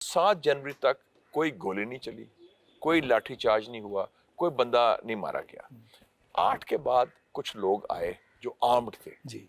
7 जनवरी तक कोई गोली नहीं चली, कोई लाठी चार्ज नहीं हुआ, कोई बंदा नहीं मारा गया। 8 के बाद कुछ लोग आए जो आर्म्ड थे जी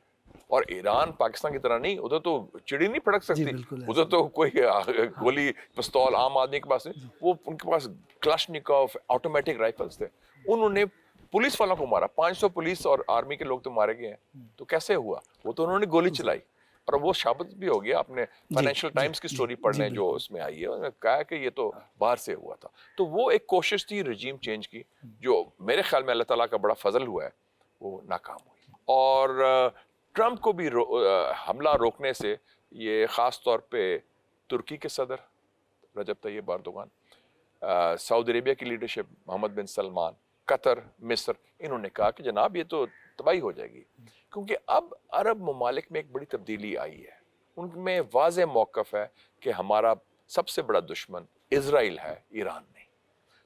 और ईरान पाकिस्तान की तरह नहीं, उधर तो चिड़ी नहीं फड़क जी सकती, बिल्कुल उधर तो कोई गोली पिस्तौल आम आदमी के पास नहीं, वो उनके पास क्लाशनिकोव ऑटोमेटिक राइफल्स थे। उन्होंने पुलिस वालों को मारा, 500 पुलिस और आर्मी के लोग तो मारे गए हैं। तो कैसे हुआ? वो तो उन्होंने गोली चलाई और वो साबित भी हो गया। आपने फाइनेंशियल टाइम्स की स्टोरी पढ़ लें जो उसमें आई है, उन्होंने कहा कि ये तो बाहर से हुआ था। तो वो एक कोशिश थी रजीम चेंज की, जो मेरे ख्याल में अल्लाह ताला का बड़ा फजल हुआ है, वो नाकाम हुई। और ट्रंप को भी हमला रोकने से ये ख़ास तौर पे तुर्की के सदर रजब तैयब एर्दोगान, सऊदी अरेबिया की लीडरशिप मोहम्मद बिन सलमान, कतर, मिस्र, इन्होंने कहा कि जनाब ये तो तबाही हो जाएगी, क्योंकि अब अरब ममालिक में एक बड़ी तब्दीली आई है। उनमें वाज़ेह मौक़िफ़ है कि हमारा सबसे बड़ा दुश्मन इज़राइल है, ईरान नहीं।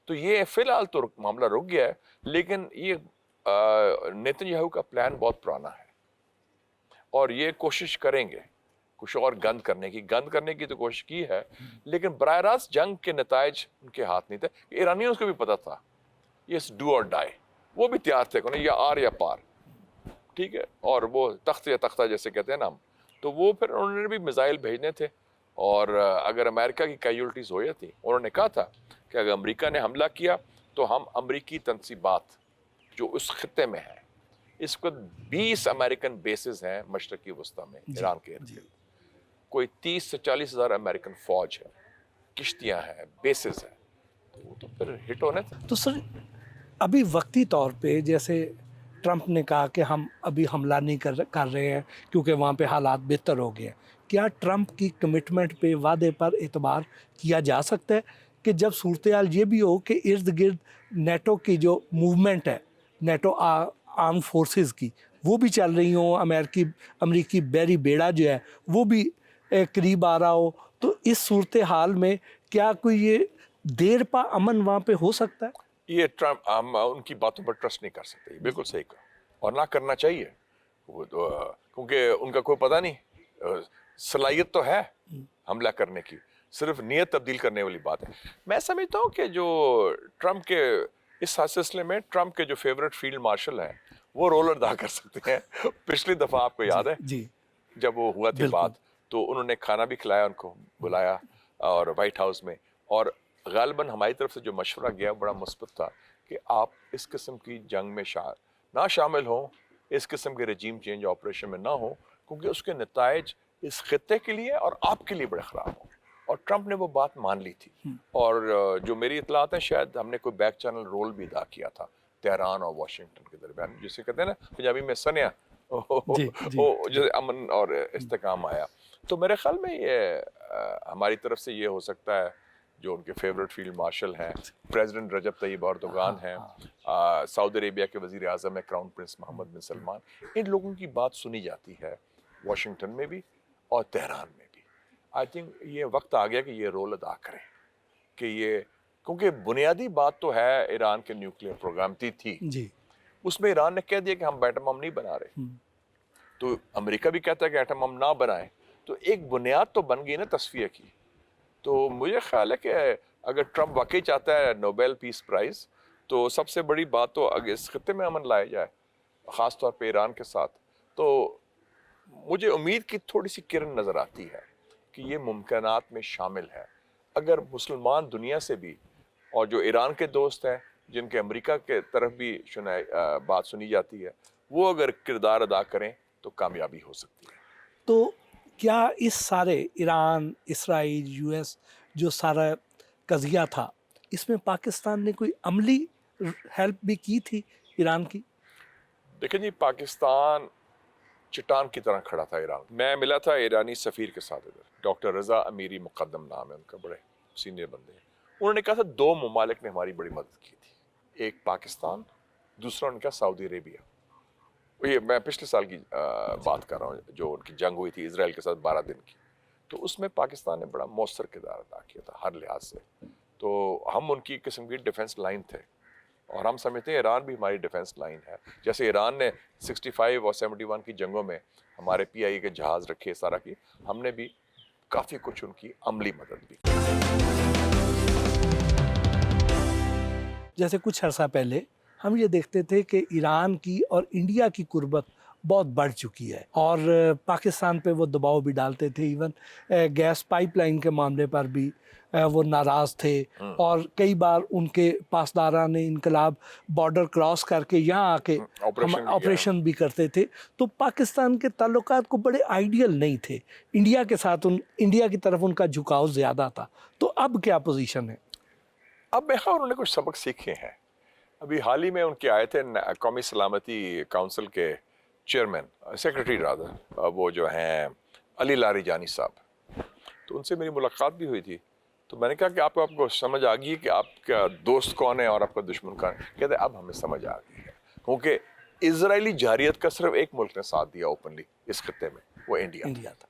तो ये फ़िलहाल तो मामला रुक गया है, लेकिन ये नेतन्याहू का प्लान बहुत पुराना है और ये कोशिश करेंगे कुछ और गंद करने की तो कोशिश की है, लेकिन बराह रास्त जंग के नताइज उनके हाथ नहीं थे। ईरानियों को भी पता था ये डू और डाई, वो भी तैयार थे या आर या पार, ठीक है, और वो तख्त या तख्ता जैसे कहते हैं ना हम, तो वो फिर उन्होंने भी मिसाइल भेजने थे। और अगर अमेरिका की कैजुअल्टीज हो जाती, उन्होंने कहा था कि अगर अमेरिका ने हमला किया तो हम अमरीकी तनसीबात जो उस खत्ते में है, इस वक्त 20 अमेरिकन बेसिस हैं मशरकी वस्ता में ईरान के इर्द गिर्द, कोई 30 से 40 हज़ार अमेरिकन फौज है, किश्तियाँ हैं, बेसिस हैं, तो वो तो फिर हिट होने थे। तो सर अभी वक्ती तौर पे जैसे ट्रंप ने कहा कि हम अभी हमला नहीं कर रहे हैं क्योंकि वहाँ पे हालात बेहतर हो गए हैं, क्या ट्रंप की कमिटमेंट पे वादे पर एतबार किया जा सकता है कि जब सूरत हाल ये भी हो कि इर्द गिर्द नेटो की जो मूवमेंट है, नेटो आर्म फोर्सेस की, वो भी चल रही हो, अमेरिकी बहरी बेड़ा जो है वो भी करीब आ रहा हो, तो इस सूरत हाल में क्या कोई ये देर पा अमन वहाँ पे हो सकता है? ये ट्रंप, हम उनकी बातों पर ट्रस्ट नहीं कर सकते, बिल्कुल सही कहा, और ना करना चाहिए वो तो, क्योंकि उनका कोई पता नहीं, सलाहियत तो है हमला करने की, सिर्फ नीयत तब्दील करने वाली बात है। मैं समझता हूँ कि जो ट्रंप के इस सिलसिले में ट्रंप के जो फेवरेट फील्ड मार्शल हैं वो रोल अदा कर सकते हैं। पिछली दफ़ा आपको याद है जी जब वो हुआ थी बात, तो उन्होंने खाना भी खिलाया, उनको बुलाया और वाइट हाउस में, और गालिबन हमारी तरफ से जो मशवरा गया बड़ा मुस्बत था कि आप इस किस्म की जंग में ना शामिल हों, इस किस्म के रजीम चेंज ऑपरेशन में ना हो, क्योंकि उसके नताइज इस खत्ते के लिए और आपके लिए बड़े ख़राब हों। और ट्रंप ने वो बात मान ली थी, और जो मेरी इतलात है शायद हमने कोई बैक चैनल रोल भी अदा किया था तेहरान और वाशिंगटन के दरमियान, जिसे कहते हैं ना पंजाबी में सनिया जैसे अमन और इस्तेकाम आया। तो मेरे ख्याल में ये हमारी तरफ से ये हो सकता है, जो उनके फेवरेट फील्ड मार्शल हैं, प्रेसिडेंट रजब तैयब एर्दोगान हैं, सऊदी अरेबिया के वज़ीर आज़म है क्राउन प्रिंस मोहम्मद बिन सलमान, इन लोगों की बात सुनी जाती है वाशिंगटन में भी और तेहरान में भी। आई थिंक ये वक्त आ गया कि ये रोल अदा करें, कि ये, क्योंकि बुनियादी बात तो है ईरान के न्यूक्लियर प्रोग्राम थी जी, उसमें ईरान ने कह दिया कि हम एटम बम नहीं बना रहे, तो अमेरिका भी कहता है कि एटम बम ना बनाए, तो एक बुनियाद तो बन गई ना तस्फिया की। तो मुझे ख्याल है कि अगर ट्रंप वाकई चाहता है नोबेल पीस प्राइज़, तो सबसे बड़ी बात तो अगर इस खत्ते में अमन लाया जाए, ख़ास तौर पे ईरान के साथ, तो मुझे उम्मीद की थोड़ी सी किरण नज़र आती है कि ये मुमकिनात में शामिल है। अगर मुसलमान दुनिया से भी, और जो ईरान के दोस्त हैं जिनके अमेरिका के तरफ भी बात सुनी जाती है, वो अगर किरदार अदा करें तो कामयाबी हो सकती है। तो क्या इस सारे ईरान, इसराइल, यूएस जो सारा कज़िया था, इसमें पाकिस्तान ने कोई अमली हेल्प भी की थी ईरान की? देखिए जी, पाकिस्तान चट्टान की तरह खड़ा था ईरान। मैं मिला था ईरानी सफ़ीर के साथ इधर, डॉक्टर रज़ा अमीरी मुक़द्दम नाम है उनका, बड़े सीनियर बंदे हैं। उन्होंने कहा था 2 ममालिक ने हमारी बड़ी मदद की थी, एक पाकिस्तान, दूसरा उनका सऊदी अरेबिया। ये मैं पिछले साल की बात कर रहा हूँ, जो उनकी जंग हुई थी इसराइल के साथ 12 दिन की, तो उसमें पाकिस्तान ने बड़ा मौसर किरदार अदा किया था हर लिहाज से। तो हम उनकी किस्म की डिफेंस लाइन थे, और हम समझते हैं ईरान भी हमारी डिफेंस लाइन है। जैसे ईरान ने 65 और 71 की जंगों में हमारे PIA के जहाज़ रखे, सारा की, हमने भी काफ़ी कुछ उनकी अमली मदद भी की। जैसे कुछ अर्सा पहले हम ये देखते थे कि ईरान की और इंडिया की कुर्बत बहुत बढ़ चुकी है और पाकिस्तान पे वो दबाव भी डालते थे। इवन गैस पाइपलाइन के मामले पर भी वो नाराज़ थे और कई बार उनके पासदारा ने इनकलाब बॉर्डर क्रॉस करके यहाँ आके ऑपरेशन भी करते थे। तो पाकिस्तान के ताल्लुकात को बड़े आइडियल नहीं थे, इंडिया के साथ इंडिया की तरफ उनका झुकाव ज़्यादा था। तो अब क्या पोजीशन है? अब मैं उन्होंने कुछ सबक सीखे हैं। अभी हाल ही में उनके आए थे कौमी सलामती काउंसिल के चेयरमैन, सेक्रेटरी रादर, वो जो हैं अली लारीजानी साहब, तो उनसे मेरी मुलाकात भी हुई थी। तो मैंने कहा कि आपको समझ आ गई है कि आपका दोस्त कौन है और आपका दुश्मन कौन है? कहते अब हमें समझ आ गई है, क्योंकि इजरायली जारियत का सिर्फ एक मुल्क ने साथ दिया ओपनली इस खत्ते में, वो इंडिया था।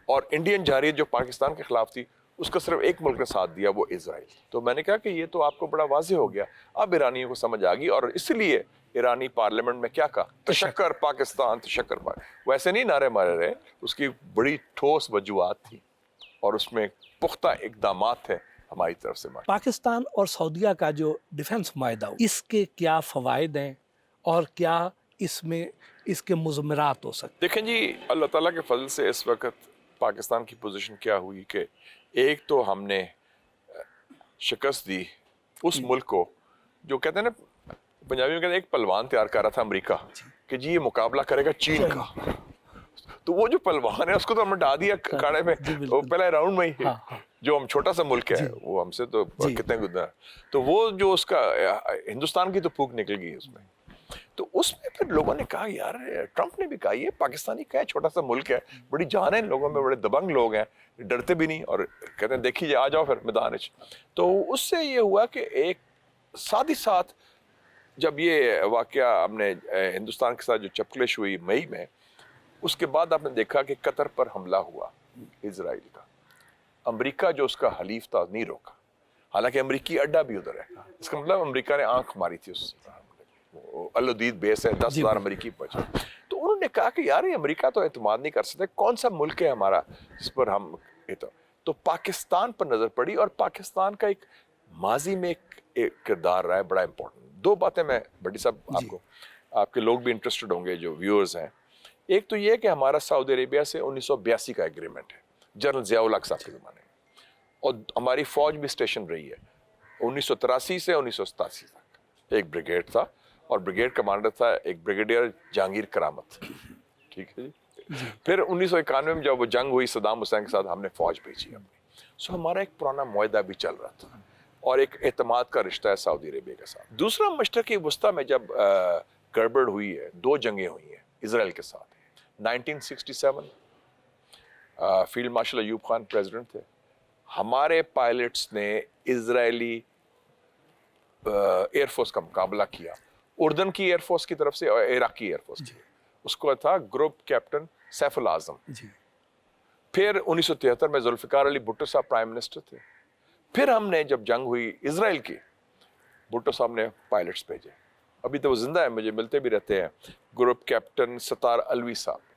और इंडियन जारियत जो पाकिस्तान के खिलाफ थी, उसका सिर्फ एक मुल्क ने साथ दिया, वो इजराइल। तो मैंने कहा कि ये तो आपको बड़ा वाज़ेह हो गया। अब ईरानियों को समझ आ गई और इसलिए ईरानी पार्लियामेंट में क्या कहा, तशक्कर पाकिस्तान, तशक्कर पाकिस्तान। वैसे नहीं नारे मारे रहे, उसकी बड़ी ठोस वजूहात थी और उसमें पुख्ता इक़दामात थे हमारी तरफ से। पाकिस्तान और सऊदीया का जो डिफेंस माहिदा, इसके क्या फ़वाइद हैं और क्या इसमें इसके मुज़म्मरात हो सकते? देखें जी, अल्लाह ताला के फजल से इस वक्त पाकिस्तान की पोजीशन क्या हुई कि एक तो हमने शिकस्त दी उस मुल्क को जो कहते हैं ना, पंजाबी में कहते हैं एक पहलवान तैयार कर रहा था अमेरिका कि जी ये मुकाबला करेगा चीन का। तो वो जो पहलवान है उसको तो हमने डाल दिया काड़े में, वो पहले राउंड में ही है। जो हम छोटा सा मुल्क है, वो हमसे तो कितने गुजरा, तो वो जो उसका हिंदुस्तान की तो फूक निकल गई उसमें। तो उसमें फिर लोगों ने कहा, यार ट्रंप ने भी कहा ये पाकिस्तानी क्या है, छोटा सा मुल्क है, बड़ी जान है इन लोगों में, बड़े दबंग लोग हैं, डरते भी नहीं और कहते हैं देखिए आ जाओ फिर मैदान। तो उससे ये हुआ कि एक साथ ही साथ जब ये वाकया हमने हिंदुस्तान के साथ जो चपकलिश हुई मई में, उसके बाद आपने देखा कि कतर पर हमला हुआ इजराइल का। अमेरिका जो उसका हलीफ था नहीं रोका, हालांकि अमेरिकी अड्डा भी उधर है। इसका मतलब अमेरिका ने आंख मारी थी उस अल उदीद बेस है, 10,000 अमेरिकी बचे। तो उन्होंने कहा कि यार ये अमेरिका तो एतमाद नहीं कर सकते, कौन सा मुल्क है हमारा जिस पर हम तो पाकिस्तान पर नजर पड़ी और पाकिस्तान का एक माजी में एक किरदार रहा है बड़ा इंपॉर्टेंट। दो बातें मैं बड़ी साहब आपको, आपके लोग भी इंटरेस्टेड होंगे जो व्यूअर्स हैं। एक तो ये कि हमारा सऊदी अरेबिया से 1982 का एग्रीमेंट है, जनरल ज़िया-उल-हक साहब के ज़माने में, और हमारी फौज भी स्टेशन रही है 1983 से 1987 तक। एक ब्रिगेड था और ब्रिगेड कमांडर था एक ब्रिगेडियर जहांगीर करामत, ठीक है जी। फिर 1991 में जब वो जंग हुई सद्दाम हुसैन के साथ, हमने फौज भेजी अपनी। सो हमारा एक पुराना मुआहदा भी चल रहा था और एक एतमाद का रिश्ता है सऊदी अरेबिया के साथ। दूसरा, मशरक़ी वस्ता में जब गड़बड़ हुई है, 2 जंगें हुई हैं इजराइल के साथ। 1967 field marshal Ayub Khan president थे, हमारे पायलट्स ने इजरायली एयरफोर्स का मुकाबला किया, उर्दन की एयरफोर्स की तरफ से और इराकी एयरफोर्स की। उसको था ग्रुप कैप्टन सैफुल आजम। फिर 1973 में जुल्फिकार अली भुट्टो साहब प्राइम मिनिस्टर थे। फिर हमने जब जंग हुई इजराइल की, भुट्टो साहब ने पायलट्स भेजे, अभी तो वो जिंदा है, मुझे मिलते भी रहते हैं, ग्रुप कैप्टन सतार अलवी साहब।